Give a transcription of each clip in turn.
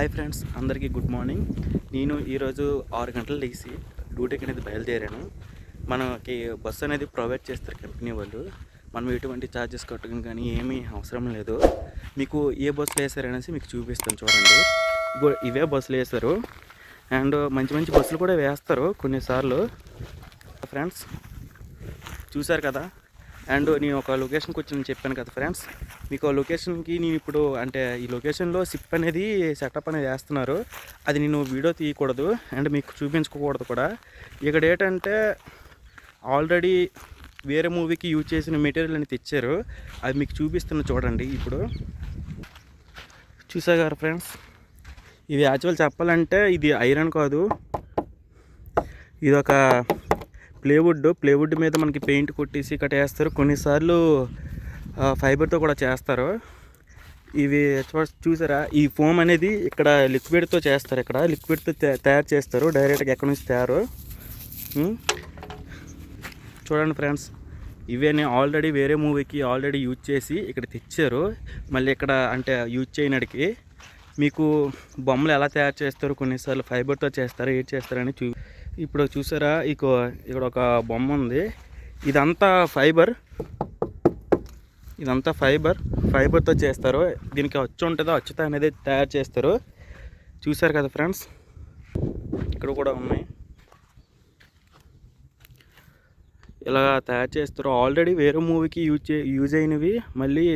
Hi friends, అందరికీ good morning. నేను ఈరోజు 6 గంటలు లేచి డ్యూటీకి అనేది బయలుదేరాను. మనకి బస్సు అనేది ప్రొవైడ్ చేస్తారు కంపెనీ వాళ్ళు. మనం ఎటువంటి ఛార్జెస్ కట్టడం కానీ ఏమీ అవసరం లేదు. మీకు ఏ బస్సులు వేసారనేసి మీకు చూపిస్తాను చూడండి. ఇవే బస్సులు వేస్తారు అండ్ మంచి మంచి బస్సులు కూడా వేస్తారు కొన్నిసార్లు. ఫ్రెండ్స్ చూసారు కదా. అండ్ నేను ఒక లొకేషన్కి వచ్చి చెప్పాను కదా ఫ్రెండ్స్, మీకు ఆ లొకేషన్కి నేను ఇప్పుడు అంటే ఈ లొకేషన్లో సిప్ అనేది సెటప్ అనేది వేస్తున్నారు. అది నేను వీడియో తీయకూడదు అండ్ మీకు చూపించుకోకూడదు కూడా. ఇక్కడ ఏంటంటే ఆల్రెడీ వేరే మూవీకి యూజ్ చేసిన మెటీరియల్ అని తెచ్చారు. అది మీకు చూపిస్తున్న చూడండి. ఇప్పుడు చూసారు ఫ్రెండ్స్, ఇది యాక్చువల్ చెప్పాలంటే ఇది ఐరన్ కాదు, ఇది ఒక ప్లేవుడ్ మీద మనకి పెయింట్ కొట్టేసి కట్టేస్తారు. కొన్నిసార్లు ఫైబర్తో కూడా చేస్తారు. ఇవి చూసారా, ఈ ఫోమ్ అనేది ఇక్కడ లిక్విడ్తో చేస్తారు. ఇక్కడ లిక్విడ్తో తయారు చేస్తారు డైరెక్ట్గా ఎక్కడి నుంచి తయారు. చూడండి ఫ్రెండ్స్, ఇవేనే ఆల్రెడీ వేరే మూవీకి ఆల్రెడీ యూజ్ చేసి ఇక్కడ తెచ్చారు. మళ్ళీ ఇక్కడ అంటే యూజ్ చేయడానికి మీకు బొమ్మలు ఎలా తయారు చేస్తారు, కొన్నిసార్లు ఫైబర్తో చేస్తారు, ఏం చేస్తారని ఇప్పుడు చూసారా, ఇక్కడ ఒక బొమ్మ ఉంది. ఇదంతా ఫైబర్తో చేస్తారు. దీనికి అచ్చు ఉంటుందో అచ్చుతో అనేది తయారు చేస్తారు. చూసారు కదా ఫ్రెండ్స్, ఇక్కడ కూడా ఉన్నాయి. ఇలా తయారు చేస్తారు. ఆల్రెడీ వేరే మూవీకి యూజ్ అయినవి మళ్ళీ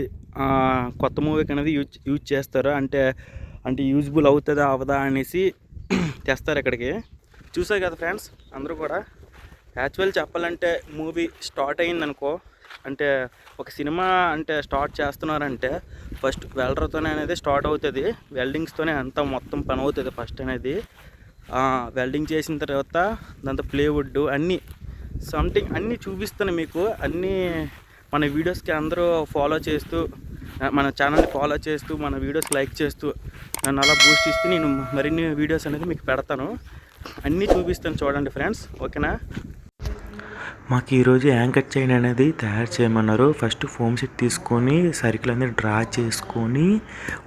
కొత్త మూవీకి అనేది యూజ్ చేస్తారు. అంటే యూజ్బుల్ అవుతుందా అవదా అనేసి తెస్తారు ఇక్కడికి. చూసారు కదా ఫ్రెండ్స్, అందరూ కూడా యాక్చువల్ చెప్పాలంటే మూవీ స్టార్ట్ అయ్యిందనుకో, అంటే ఒక సినిమా అంటే స్టార్ట్ చేస్తున్నారంటే ఫస్ట్ వెల్డర్తోనే అనేది స్టార్ట్ అవుతుంది. వెల్డింగ్స్తోనే అంతా మొత్తం పని అవుతుంది ఫస్ట్ అనేది. వెల్డింగ్ చేసిన తర్వాత దాంతో ప్లేవుడ్ అన్నీ సంథింగ్ అన్నీ చూపిస్తాను మీకు. అన్నీ మన వీడియోస్కి అందరూ ఫాలో చేస్తూ, మన ఛానల్ని ఫాలో చేస్తూ, మన వీడియోస్ లైక్ చేస్తూ నన్ను అలా బూస్ట్ ఇస్తే నేను మరిన్ని వీడియోస్ అనేది మీకు పెడతాను. అన్నీ చూపిస్తాను చూడండి ఫ్రెండ్స్, ఓకేనా. మాకు ఈరోజు యాంకర్ చైన్ అనేది తయారు చేయమన్నారు. ఫస్ట్ ఫోమ్ సెట్ తీసుకొని సర్కిల్ అనేది డ్రా చేసుకొని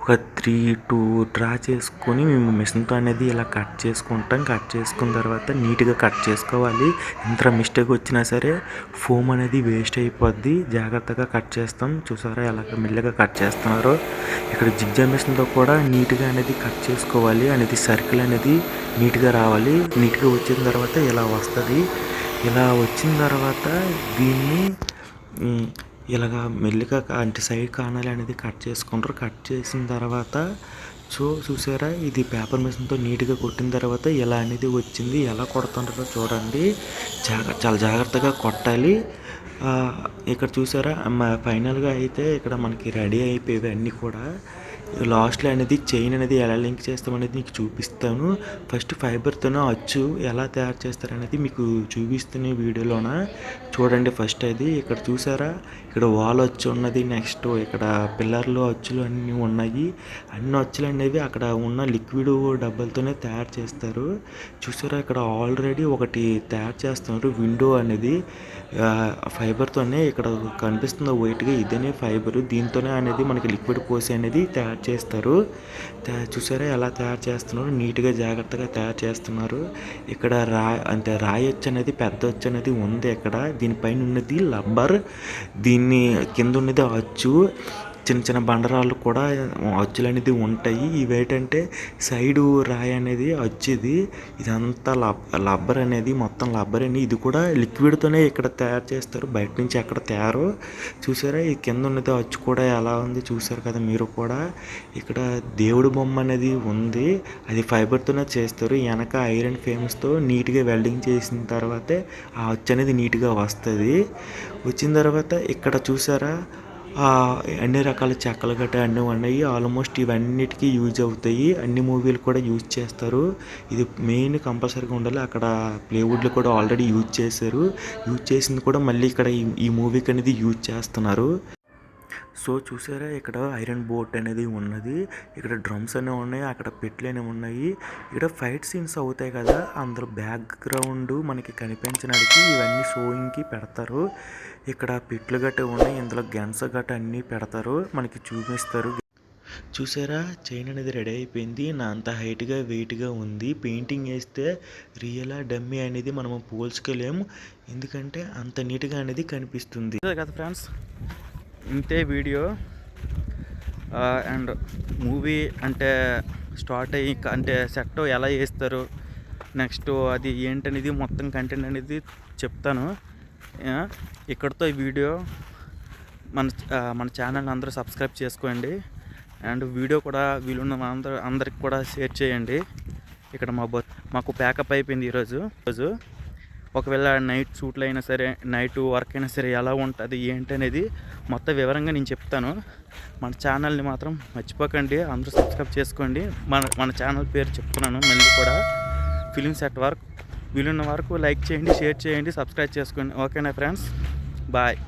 ఒక 3-2 డ్రా చేసుకొని మేము మిషన్తో అనేది ఇలా కట్ చేసుకుంటాం. కట్ చేసుకున్న తర్వాత నీట్గా కట్ చేసుకోవాలి. ఎంత మిస్టేక్ వచ్చినా సరే ఫోమ్ అనేది వేస్ట్ అయిపోద్ది. జాగ్రత్తగా కట్ చేస్తాం. చూసారా ఎలా మెల్లగా కట్ చేస్తున్నారో. ఇక్కడ జిగ్జా మిషన్తో కూడా నీట్గా అనేది కట్ చేసుకోవాలి. అనేది సర్కిల్ అనేది నీట్గా రావాలి. నీట్గా వచ్చిన తర్వాత ఇలా వస్తుంది. ఇలా వచ్చిన తర్వాత దీన్ని ఇలాగా మెల్లిగా అంటే సైడ్ కానాలి అనేది కట్ చేసుకుంటారు. కట్ చేసిన తర్వాత చూసారా, ఇది పేపర్ మిషన్తో నీట్గా కొట్టిన తర్వాత ఇలా అనేది వచ్చింది. ఎలా కొడుతుంటారో చూడండి. చాలా జాగ్రత్తగా కొట్టాలి. ఇక్కడ చూసారా, ఫైనల్గా అయితే ఇక్కడ మనకి రెడీ అయిపోయేవి అన్నీ కూడా. లాస్ట్లో అనేది చైన్ అనేది ఎలా లింక్ చేస్తామనేది మీకు చూపిస్తాను. ఫస్ట్ ఫైబర్తోనే అచ్చు ఎలా తయారు చేస్తారనేది మీకు చూపిస్తున్న వీడియోలోన చూడండి. ఫస్ట్ అది ఇక్కడ చూసారా, ఇక్కడ వాల్ అచ్చు ఉన్నది. నెక్స్ట్ ఇక్కడ పిల్లర్లు అచ్చులు అన్నీ ఉన్నాయి. అన్ని అచ్చులు అనేవి అక్కడ ఉన్న లిక్విడ్ డబ్బాలతోనే తయారు చేస్తారు. చూసారా, ఇక్కడ ఆల్రెడీ ఒకటి తయారు చేస్తున్నారు. విండో అనేది ఫైబర్తోనే ఇక్కడ కనిపిస్తుంది వైట్గా, ఇదేనే ఫైబర్. దీంతోనే అనేది మనకి లిక్విడ్ పోసి అనేది తయారు చేస్తారు. చూసారా ఎలా తయారు చేస్తున్నారు, నీట్గా జాగ్రత్తగా తయారు చేస్తున్నారు. ఇక్కడ రాయి అచ్చు అనేది పెద్ద అచ్చు అనేది ఉంది. ఇక్కడ దీనిపైన ఉన్నది రబ్బర్, దీన్ని కింద ఉన్నది అచ్చు. చిన్న చిన్న బండరాళ్ళు కూడా అచ్చులు అనేది ఉంటాయి. ఇవేంటంటే సైడు రాయి అనేది అచ్చుది. ఇదంతా రబ్బర్ అనేది మొత్తం రబ్బర్ అని. ఇది కూడా లిక్విడ్తోనే ఇక్కడ తయారు చేస్తారు, బయట నుంచి ఎక్కడ తయారు. చూసారా, ఈ కింద ఉన్నది అచ్చు కూడా ఎలా ఉంది చూసారు కదా మీరు కూడా. ఇక్కడ దేవుడి బొమ్మ అనేది ఉంది, అది ఫైబర్తోనే చేస్తారు. వెనక ఐరన్ ఫ్రేమ్స్తో నీట్గా వెల్డింగ్ చేసిన తర్వాతే ఆ అచ్చు అనేది నీట్గా వస్తుంది. వచ్చిన తర్వాత ఇక్కడ చూసారా, అన్ని రకాల చెక్కలు గట్రా అన్నీ ఉన్నాయి. ఆల్మోస్ట్ ఇవన్నిటికీ యూజ్ అవుతాయి. అన్ని మూవీలు కూడా యూజ్ చేస్తారు. ఇది మెయిన్ కంపల్సరీగా ఉండాలి. అక్కడ ప్లేవుడ్లు కూడా ఆల్రెడీ యూజ్ చేశారు. యూజ్ చేసింది కూడా మళ్ళీ ఇక్కడ ఈ మూవీకి అనేది యూజ్ చేస్తున్నారు. సో చూసారా, ఇక్కడ ఐరన్ బోట్ అనేది ఉన్నది. ఇక్కడ డ్రమ్స్ అనేవి ఉన్నాయి, అక్కడ పెట్లు అనేవి ఉన్నాయి. ఇక్కడ ఫైట్ సీన్స్ అవుతాయి కదా, అందరూ బ్యాక్గ్రౌండ్ మనకి కనిపించడానికి ఇవన్నీ షోయింగ్కి పెడతారు. ఇక్కడ పెట్లు గట్ట ఉన్నాయి, ఇందులో గన్స్ గట్ట అన్నీ పెడతారు, మనకి చూపిస్తారు. చూసారా చైన్ అనేది రెడీ అయిపోయింది. నా అంత హైట్గా వెయిట్గా ఉంది. పెయింటింగ్ వేస్తే రియలా డమ్మీ అనేది మనము పోల్చుకోలేము, ఎందుకంటే అంత నీట్గా అనేది కనిపిస్తుంది కదా ఫ్రెండ్స్. ఇంతే వీడియో. అండ్ మూవీ అంటే స్టార్ట్ అయ్యి అంటే సెట్ ఎలా చేస్తారు, నెక్స్ట్ అది ఏంటనేది మొత్తం కంటెంట్ అనేది చెప్తాను. ఇక్కడితో ఈ వీడియో. మన ఛానల్ అందరూ సబ్స్క్రైబ్ చేసుకోండి. అండ్ వీడియో కూడా వీలున్న అందరికి కూడా షేర్ చేయండి. ఇక్కడ మాకు ప్యాకప్ అయిపోయింది ఈరోజు. ఒకవేళ నైట్ షూట్లు అయినా సరే, నైట్ వర్క్ అయినా సరే ఎలా ఉంటుంది ఏంటి అనేది మొత్తం వివరంగా నేను చెప్తాను. మన ఛానల్ని మాత్రం మర్చిపోకండి, అందరూ సబ్స్క్రైబ్ చేసుకోండి. మన ఛానల్ పేరు చెప్తున్నాను మళ్ళీ కూడా, ఫిలిం సెట్ వర్క్. వీలున్న వరకు లైక్ చేయండి, షేర్ చేయండి, సబ్స్క్రైబ్ చేసుకోండి. ఓకేనా ఫ్రెండ్స్, బాయ్.